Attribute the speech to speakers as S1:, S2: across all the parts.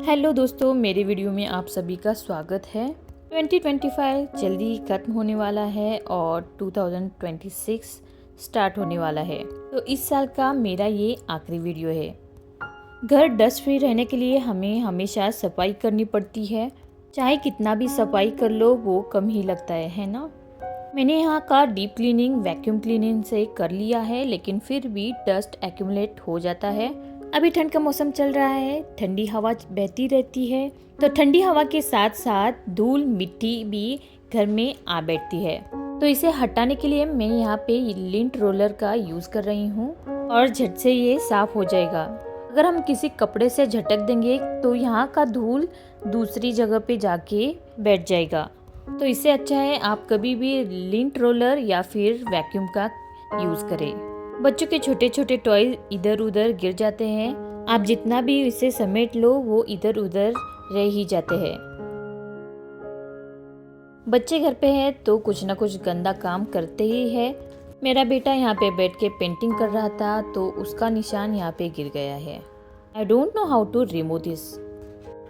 S1: Hello दोस्तों, मेरे video में आप सभी का स्वागत है। 2025 जल्दी खत्म होने वाला है और 2026 स्टार्ट होने वाला है। तो इस साल का मेरा ये आखिरी वीडियो है। घर डस्ट फ्री रहने के लिए हमें हमेशा सफाई करनी पड़ती है। चाहे कितना भी सफाई कर लो वो कम ही लगता है ना। मैंने यहाँ का डीप क्लीनिंग वैक्यूम क्लीनिंग से कर लिया है, लेकिन फिर भी डस्ट एक्यूमुलेट हो जाता है। अभी ठंड का मौसम चल रहा है, ठंडी हवा बहती रहती है, तो ठंडी हवा के साथ साथ धूल मिट्टी भी घर में आ बैठती है। तो इसे हटाने के लिए मैं यहाँ पे लिंट रोलर का यूज कर रही हूँ और झट से ये साफ हो जाएगा। अगर हम किसी कपड़े से झटक देंगे तो यहाँ का धूल दूसरी जगह पे जाके बैठ जाएगा। तो इससे अच्छा है आप कभी भी लिंट रोलर या फिर वैक्यूम का यूज करें। बच्चों के छोटे छोटे टॉय इधर उधर गिर जाते हैं, आप जितना भी इसे समेट लो वो इधर उधर रह ही जाते हैं। बच्चे घर पे है तो कुछ ना कुछ गंदा काम करते ही है। मेरा बेटा यहाँ पे बैठ के पेंटिंग कर रहा था तो उसका निशान यहाँ पे गिर गया है। I don't know how to remove this.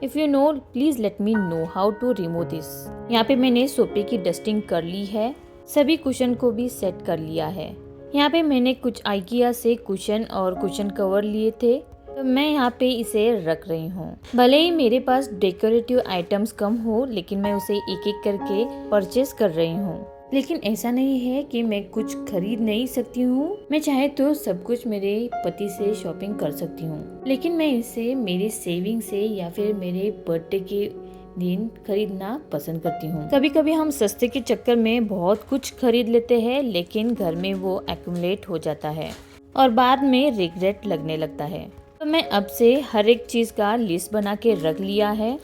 S1: If you know please let me know how to remove this. यहाँ पे मैंने सोफे की डस्टिंग कर ली है, सभी कुशन को भी सेट कर लिया है। यहाँ पे मैंने कुछ आइकिया से कुशन और कुशन कवर लिए थे, तो मैं यहाँ पे इसे रख रही हूँ। भले ही मेरे पास डेकोरेटिव आइटम्स कम हो, लेकिन मैं उसे एक एक करके परचेज कर रही हूँ। लेकिन ऐसा नहीं है कि मैं कुछ खरीद नहीं सकती हूँ, मैं चाहे तो सब कुछ मेरे पति से शॉपिंग कर सकती हूँ, लेकिन मैं इसे मेरे सेविंग से या फिर मेरे बर्थडे के दिन खरीदना पसंद करती हूँ। कभी कभी हम सस्ते के चक्कर में बहुत कुछ खरीद लेते हैं, लेकिन घर में वो एक्यूमुलेट हो जाता है और बाद में रिग्रेट लगने लगता है। तो मैं अब से हर एक चीज का लिस्ट बना के रख लिया है।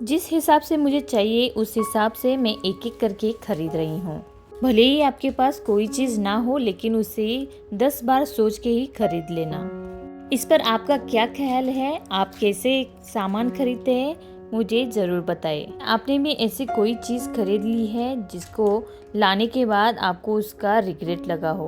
S1: जिस हिसाब से मुझे चाहिए उस हिसाब से मैं एक एक करके खरीद रही हूँ। भले ही आपके पास कोई चीज ना हो, लेकिन उसे 10 बार सोच के ही खरीद लेना। इस पर आपका क्या ख्याल है? आप कैसे सामान खरीदते हैं मुझे जरूर बताएं। आपने भी ऐसी कोई चीज खरीद ली है जिसको लाने के बाद आपको उसका रिग्रेट लगा हो?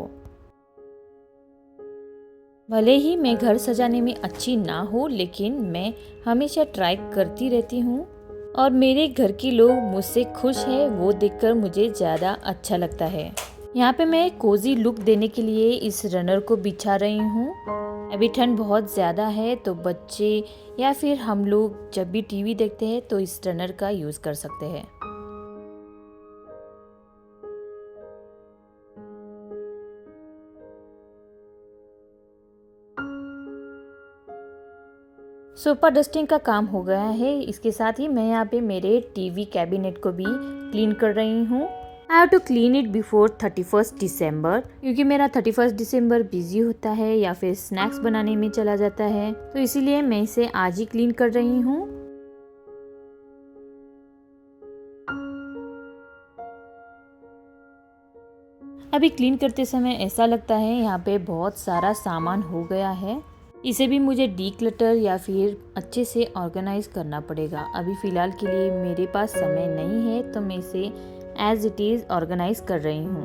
S1: भले ही मैं घर सजाने में अच्छी ना हो, लेकिन मैं हमेशा ट्राई करती रहती हूँ और मेरे घर के लोग मुझसे खुश है वो देखकर मुझे ज़्यादा अच्छा लगता है। यहाँ पे मैं कोजी लुक देने के लिए इस रनर को बिछा रही हूँ। अभी ठंड बहुत ज़्यादा है तो बच्चे या फिर हम लोग जब भी टीवी देखते हैं तो इस रनर का यूज़ कर सकते हैं। सोफा डस्टिंग का काम हो गया है। इसके साथ ही मैं यहाँ पे मेरे टीवी कैबिनेट को भी क्लीन कर रही हूँ। I have to clean it before 31 December, क्योंकि मेरा 31 दिसंबर बिजी होता है या फिर स्नैक्स बनाने में चला जाता है, तो इसीलिए मैं इसे आज ही क्लीन कर रही हूँ। अभी क्लीन करते समय ऐसा लगता है यहाँ पे बहुत सारा सामान हो गया है, इसे भी मुझे डीक्लटर या फिर अच्छे से ऑर्गेनाइज करना पड़ेगा। अभी फ़िलहाल के लिए मेरे पास समय नहीं है तो मैं इसे एज इट इज़ ऑर्गेनाइज कर रही हूँ।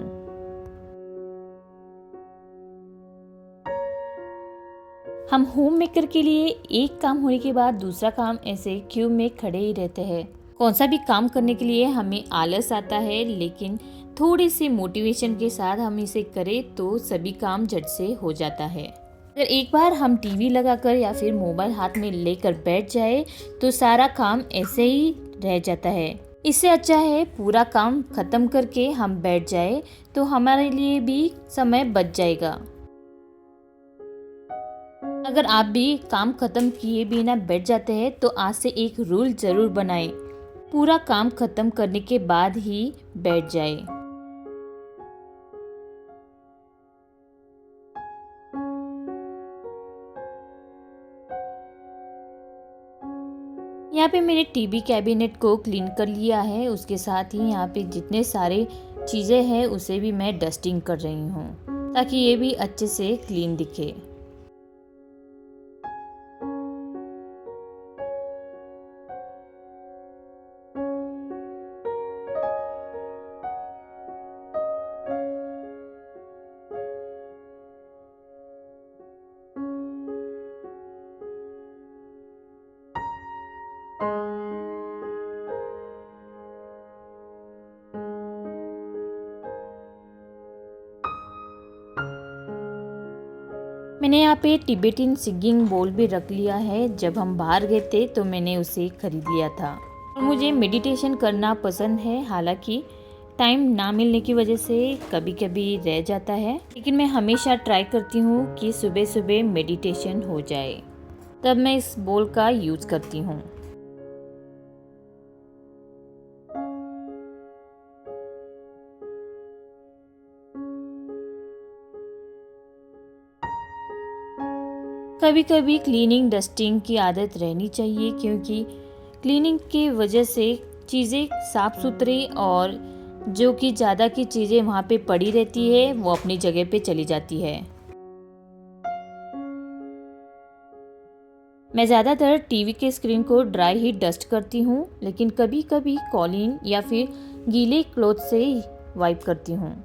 S1: हम होम मेकर के लिए एक काम होने के बाद दूसरा काम ऐसे क्यू में खड़े ही रहते हैं। कौन सा भी काम करने के लिए हमें आलस आता है, लेकिन थोड़ी सी मोटिवेशन के साथ हम इसे करें तो सभी काम झट से हो जाता है। अगर एक बार हम टीवी लगाकर या फिर मोबाइल हाथ में लेकर बैठ जाए तो सारा काम ऐसे ही रह जाता है। इससे अच्छा है पूरा काम खत्म करके हम बैठ जाए, तो हमारे लिए भी समय बच जाएगा। अगर आप भी काम खत्म किए बिना बैठ जाते हैं तो आज से एक रूल जरूर बनाएं, पूरा काम खत्म करने के बाद ही बैठ जाए। यहाँ पे मैंने टीवी कैबिनेट को क्लीन कर लिया है, उसके साथ ही यहाँ पे जितने सारे चीज़ें हैं उसे भी मैं डस्टिंग कर रही हूँ ताकि ये भी अच्छे से क्लीन दिखे। मैंने यहाँ पे तिब्बतियन सिंगिंग बोल भी रख लिया है। जब हम बाहर गए थे तो मैंने उसे खरीद लिया था। और मुझे मेडिटेशन करना पसंद है, हालांकि टाइम ना मिलने की वजह से कभी कभी रह जाता है, लेकिन मैं हमेशा ट्राई करती हूँ कि सुबह सुबह मेडिटेशन हो जाए, तब मैं इस बोल का यूज़ करती हूँ। कभी कभी क्लीनिंग डस्टिंग की आदत रहनी चाहिए, क्योंकि क्लीनिंग की वजह से चीज़ें साफ सुथरी और जो कि ज़्यादा की चीज़ें वहाँ पे पड़ी रहती है वो अपनी जगह पे चली जाती है। मैं ज़्यादातर टीवी के स्क्रीन को ड्राई ही डस्ट करती हूँ, लेकिन कभी कभी कॉलिन या फिर गीले क्लॉथ से वाइप करती हूँ।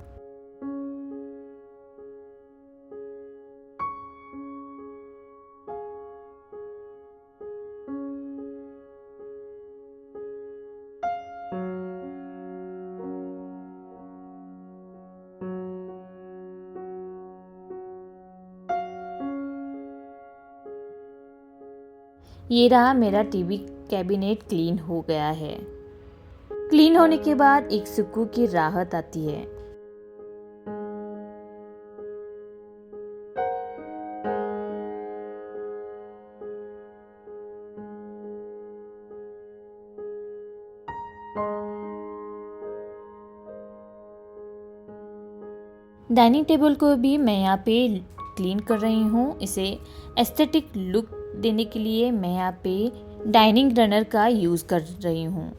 S1: ये रहा मेरा टीवी कैबिनेट क्लीन हो गया है। क्लीन होने के बाद एक सुकून की राहत आती है। डाइनिंग टेबल को भी मैं यहाँ पे क्लीन कर रही हूँ। इसे एस्थेटिक लुक देने के लिए मैं यहाँ पे डाइनिंग रनर का यूज़ कर रही हूँ।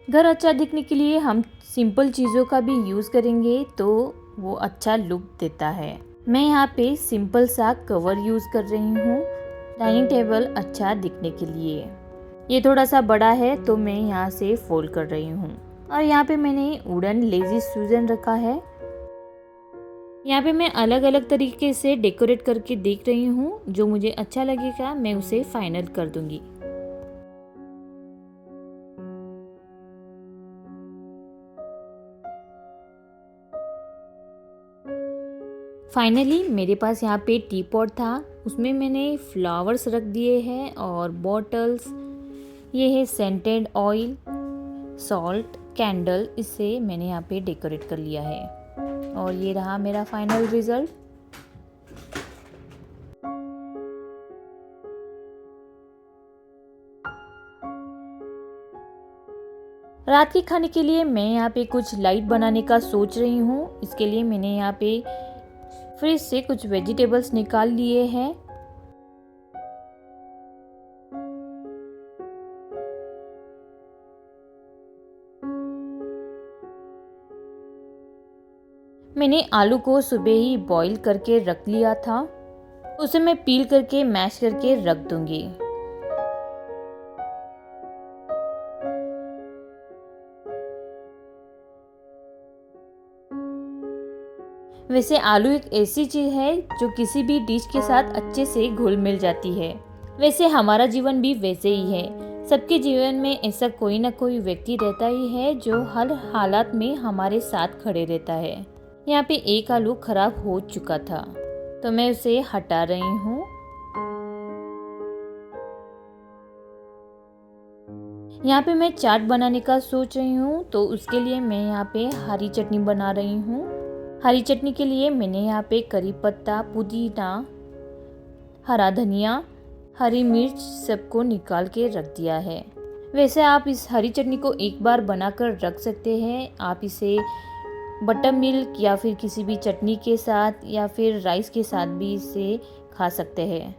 S1: घर अच्छा दिखने के लिए हम सिंपल चीज़ों का भी यूज़ करेंगे तो वो अच्छा लुक देता है। मैं यहाँ पे सिंपल सा कवर यूज़ कर रही हूँ डाइनिंग टेबल अच्छा दिखने के लिए। ये थोड़ा सा बड़ा है तो मैं यहाँ से फोल्ड कर रही हूँ। और यहाँ पे मैंने वुडन लेजी सूजन रखा है। यहाँ पे मैं अलग अलग तरीके से डेकोरेट करके देख रही हूँ, जो मुझे अच्छा लगेगा मैं उसे फाइनल कर दूंगी। फाइनली मेरे पास यहाँ पे टी पॉट था, उसमें मैंने फ्लावर्स रख दिए हैं और बॉटल्स। ये है सेंटेड ऑयल, सॉल्ट, कैंडल, इससे मैंने यहाँ पे डेकोरेट कर लिया है। और ये रहा मेरा फाइनल रिजल्ट। रात के खाने के लिए मैं यहाँ पे कुछ लाइट बनाने का सोच रही हूँ। इसके लिए मैंने यहाँ पे फ्रिज से कुछ वेजिटेबल्स निकाल लिए हैं। मैंने आलू को सुबह ही बॉईल करके रख लिया था, उसे मैं पील करके मैश करके रख दूंगी। वैसे आलू एक ऐसी चीज है जो किसी भी डिश के साथ अच्छे से घुल मिल जाती है। वैसे हमारा जीवन भी वैसे ही है। सबके जीवन में ऐसा कोई ना कोई व्यक्ति रहता ही है जो हर हालात में हमारे साथ खड़े रहता है। यहाँ पे एक आलू खराब हो चुका था तो मैं उसे हटा रही हूँ। यहाँ पे मैं चाट बनाने का सोच रही हूँ, तो उसके लिए मैं यहाँ पे हरी चटनी बना रही हूँ। हरी चटनी के लिए मैंने यहाँ पे करी पत्ता, पुदीना, हरा धनिया, हरी मिर्च सबको निकाल के रख दिया है। वैसे आप इस हरी चटनी को एक बार बनाकर रख सकते हैं। आप इसे बटर मिल्क या फिर किसी भी चटनी के साथ या फिर राइस के साथ भी इसे खा सकते हैं।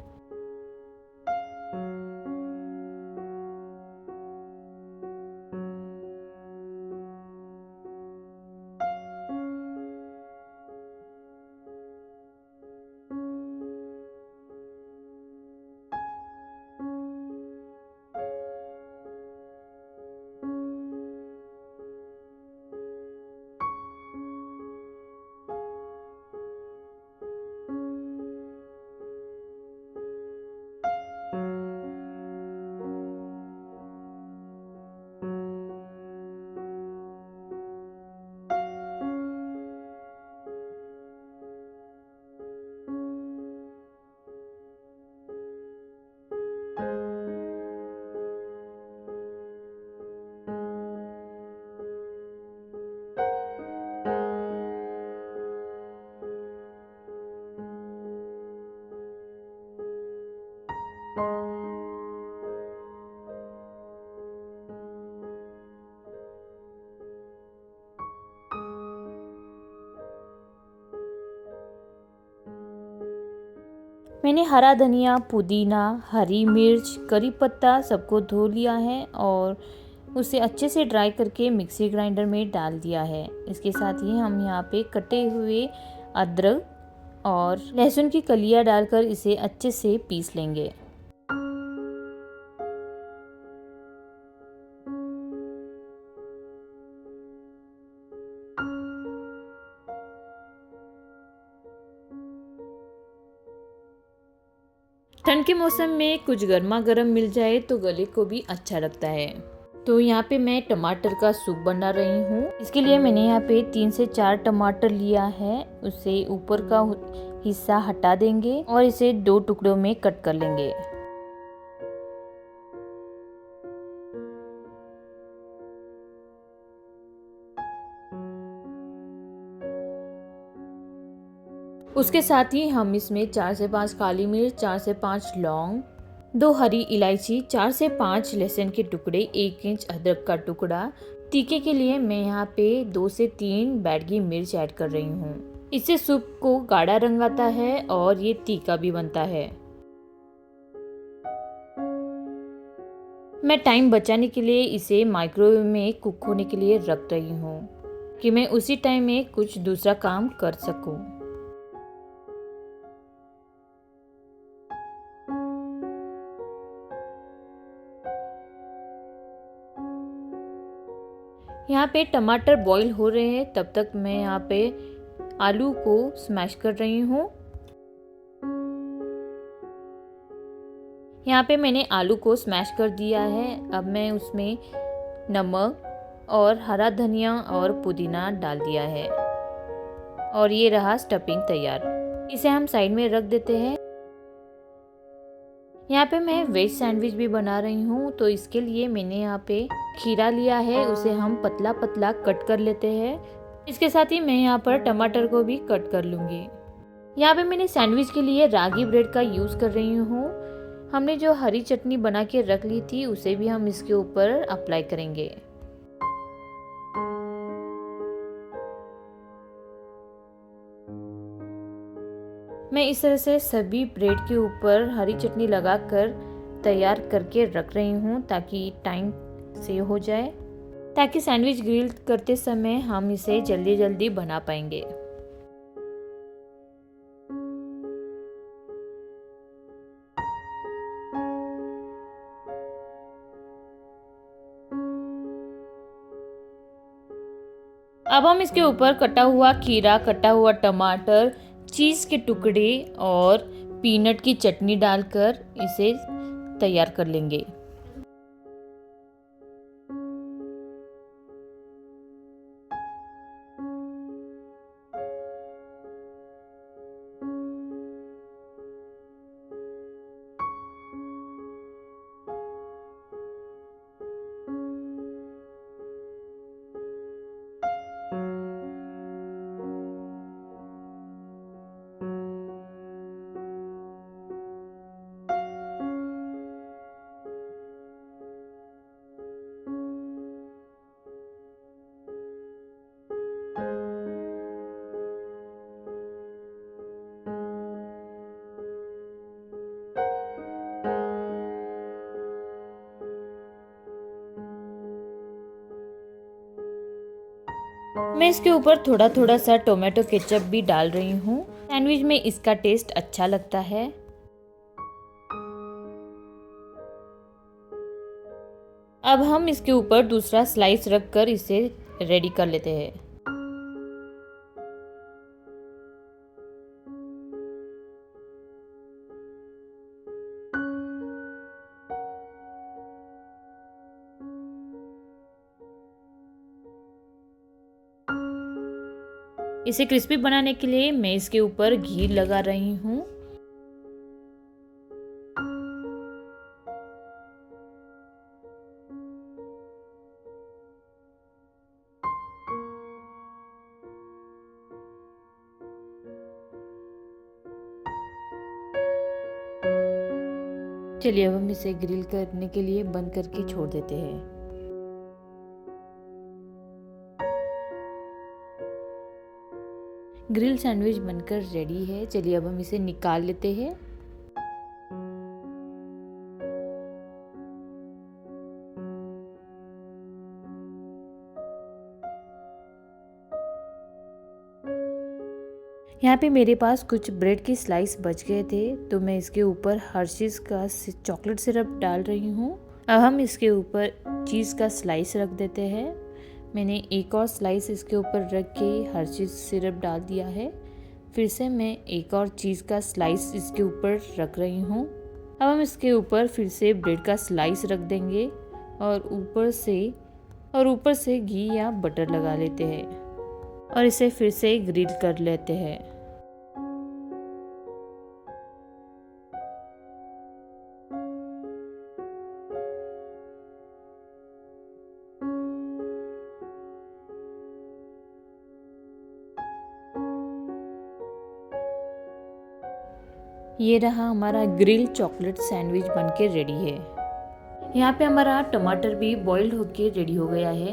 S1: मैंने हरा धनिया, पुदीना, हरी मिर्च, करी पत्ता सबको धो लिया है और उसे अच्छे से ड्राई करके मिक्सी ग्राइंडर में डाल दिया है। इसके साथ ही हम यहाँ पे कटे हुए अदरक और लहसुन की कलियां डालकर इसे अच्छे से पीस लेंगे। ठंड के मौसम में कुछ गर्मा गर्म मिल जाए तो गले को भी अच्छा लगता है। तो यहाँ पे मैं टमाटर का सूप बना रही हूँ। इसके लिए मैंने यहाँ पे 3 से 4 टमाटर लिया है। उसे ऊपर का हिस्सा हटा देंगे और इसे 2 टुकड़ों में कट कर लेंगे। उसके साथ ही हम इसमें 4 से 5 काली मिर्च, 4 से 5 लौंग, 2 हरी इलायची, 4 से 5 लहसुन के टुकड़े, 1 इंच अदरक का टुकड़ा। तीखे के लिए मैं यहाँ पे 2 से 3 बैडगी मिर्च ऐड कर रही हूँ। इससे सूप को गाढ़ा रंग आता है और ये तीखा भी बनता है। मैं टाइम बचाने के लिए इसे माइक्रोवेव में कुक होने के लिए रख रही हूँ कि मैं उसी टाइम में कुछ दूसरा काम कर सकूँ। यहाँ पे टमाटर बॉईल हो रहे हैं, तब तक मैं यहाँ पे आलू को स्मैश कर रही हूँ। यहाँ पे मैंने आलू को स्मैश कर दिया है। अब मैं उसमें नमक और हरा धनिया और पुदीना डाल दिया है और ये रहा स्टफिंग तैयार। इसे हम साइड में रख देते हैं। यहाँ पे मैं वेज सैंडविच भी बना रही हूँ, तो इसके लिए मैंने यहाँ पे खीरा लिया है, उसे हम पतला पतला कट कर लेते हैं। इसके साथ ही मैं यहाँ पर टमाटर को भी कट कर लूँगी। यहाँ पे मैंने सैंडविच के लिए रागी ब्रेड का यूज़ कर रही हूँ। हमने जो हरी चटनी बना के रख ली थी उसे भी हम इसके ऊपर अप्लाई करेंगे। मैं इस तरह से सभी ब्रेड के ऊपर हरी चटनी लगाकर तैयार करके रख रही हूँ ताकि टाइम से हो जाए, ताकि सैंडविच ग्रिल करते समय हम इसे जल्दी जल्दी बना पाएंगे। अब हम इसके ऊपर कटा हुआ खीरा, कटा हुआ टमाटर, चीज़ के टुकड़े और पीनट की चटनी डालकर इसे तैयार कर लेंगे। मैं इसके ऊपर थोड़ा थोड़ा सा टोमेटो केचप भी डाल रही हूँ। सैंडविच में इसका टेस्ट अच्छा लगता है। अब हम इसके ऊपर दूसरा स्लाइस रखकर इसे रेडी कर लेते हैं। इसे क्रिस्पी बनाने के लिए मैं इसके ऊपर घी लगा रही हूँ। चलिए अब हम इसे ग्रिल करने के लिए बंद करके छोड़ देते हैं। ग्रिल सैंडविच बनकर रेडी है। चलिए अब हम इसे निकाल लेते हैं। यहाँ पे मेरे पास कुछ ब्रेड की स्लाइस बच गए थे तो मैं इसके ऊपर हर्शीज़ का चॉकलेट सिरप डाल रही हूँ। अब हम इसके ऊपर चीज़ का स्लाइस रख देते हैं। मैंने एक और स्लाइस इसके ऊपर रख के हर्शीज़ सिरप डाल दिया है। फिर से मैं एक और चीज़ का स्लाइस इसके ऊपर रख रही हूँ। अब हम इसके ऊपर फिर से ब्रेड का स्लाइस रख देंगे और ऊपर से घी या बटर लगा लेते हैं और इसे फिर से ग्रिल कर लेते हैं। ये रहा हमारा ग्रिल चॉकलेट सैंडविच बनके रेडी है। यहाँ पे हमारा टमाटर भी बॉइल्ड होके रेडी हो गया है।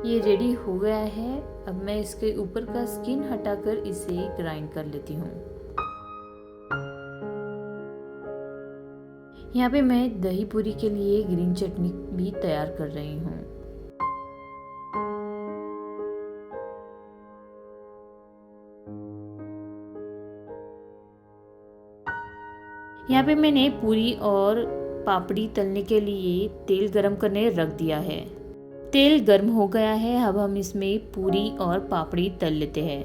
S1: ये रेडी हो गया है। अब मैं इसके ऊपर का स्किन हटाकर इसे ग्राइंड कर लेती हूँ। यहाँ पे मैं दही पूरी के लिए ग्रीन चटनी भी तैयार कर रही हूँ। यहाँ पे मैंने पूरी और पापड़ी तलने के लिए तेल गरम करने रख दिया है। तेल गर्म हो गया है। अब हम इसमें पूरी और पापड़ी तल लेते हैं।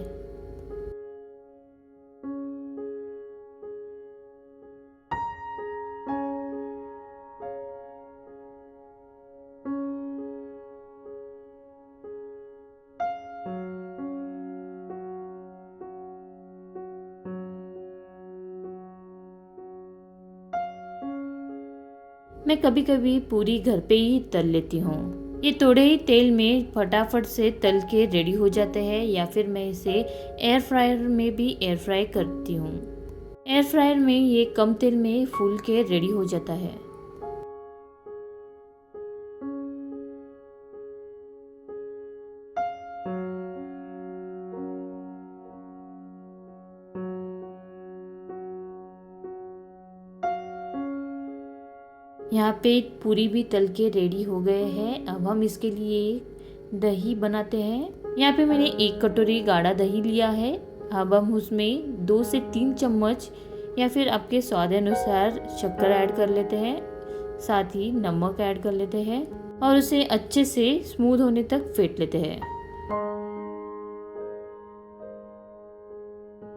S1: मैं कभी कभी पूरी घर पे ही तल लेती हूँ। ये थोड़े ही तेल में फटाफट से तल के रेडी हो जाते हैं या फिर मैं इसे एयर फ्रायर में भी एयर फ्राई करती हूँ। एयर फ्रायर में ये कम तेल में फूल के रेडी हो जाता है। यहाँ पे पूरी भी तल के रेडी हो गए हैं। अब हम इसके लिए दही बनाते हैं। यहाँ पे मैंने 1 कटोरी गाढ़ा दही लिया है। अब हम उसमें 2 से 3 चम्मच या फिर आपके स्वाद अनुसार शक्कर ऐड कर लेते हैं। साथ ही नमक ऐड कर लेते हैं और उसे अच्छे से स्मूथ होने तक फेंट लेते हैं।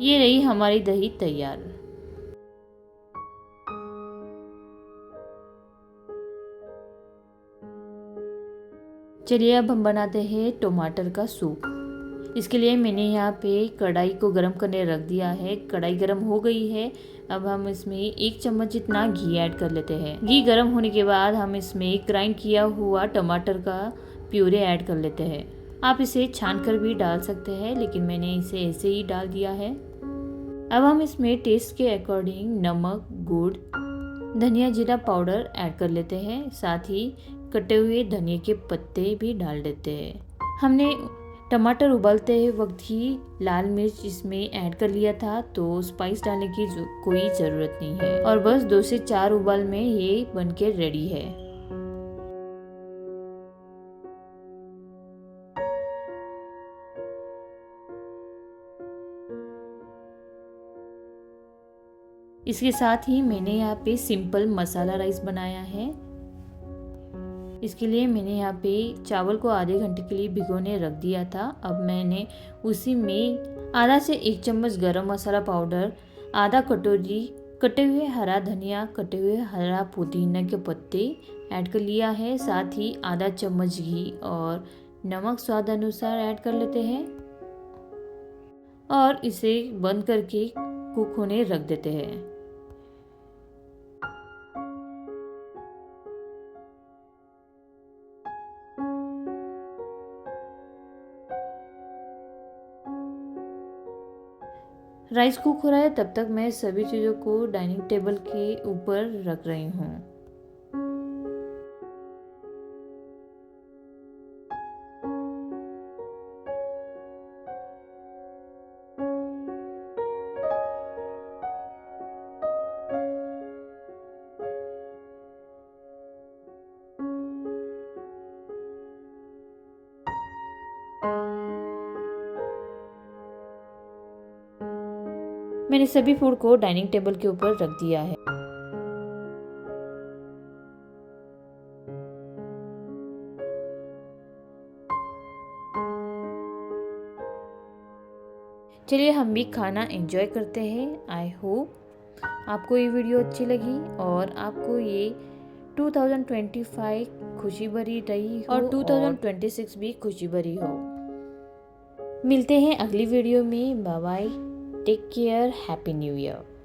S1: ये रही हमारी दही तैयार। चलिए अब हम बनाते हैं टमाटर का सूप। इसके लिए मैंने यहाँ पे कढ़ाई को गरम करने रख दिया है। कढ़ाई गरम हो गई है। अब हम इसमें 1 चम्मच जितना घी ऐड कर लेते हैं। घी गरम होने के बाद हम इसमें ग्राइंड किया हुआ टमाटर का प्यूरे ऐड कर लेते हैं। आप इसे छान कर भी डाल सकते हैं लेकिन मैंने इसे ऐसे ही डाल दिया है। अब हम इसमें टेस्ट के अकॉर्डिंग नमक, गुड़, धनिया जीरा पाउडर ऐड कर लेते हैं। साथ ही कटे हुए धनिया के पत्ते भी डाल देते हैं। हमने टमाटर उबालते वक्त ही लाल मिर्च इसमें ऐड कर लिया था तो स्पाइस डालने की कोई ज़रूरत नहीं है और बस 2 से 4 उबाल में ये बनके रेडी है। इसके साथ ही मैंने यहाँ पे सिंपल मसाला राइस बनाया है। इसके लिए मैंने यहाँ पे चावल को आधे घंटे के लिए भिगोने रख दिया था। अब मैंने उसी में आधा से 1 चम्मच गरम मसाला पाउडर, आधा कटोरी कटे हुए हरा धनिया, कटे हुए हरा पुदीना के पत्ते ऐड कर लिया है। साथ ही आधा चम्मच घी और नमक स्वाद अनुसार ऐड कर लेते हैं और इसे बंद करके कुक होने रख देते हैं। राइस कुक हो रहा है तब तक मैं सभी चीज़ों को डाइनिंग टेबल के ऊपर रख रही हूँ। मैंने सभी फूड को डाइनिंग टेबल के ऊपर रख दिया है। चलिए हम भी खाना एंजॉय करते हैं। आई होप आपको ये वीडियो अच्छी लगी और आपको ये 2025 खुशी भरी रही हो और 2026 भी खुशी भरी हो। मिलते हैं अगली वीडियो में। Bye bye, take care, happy new year.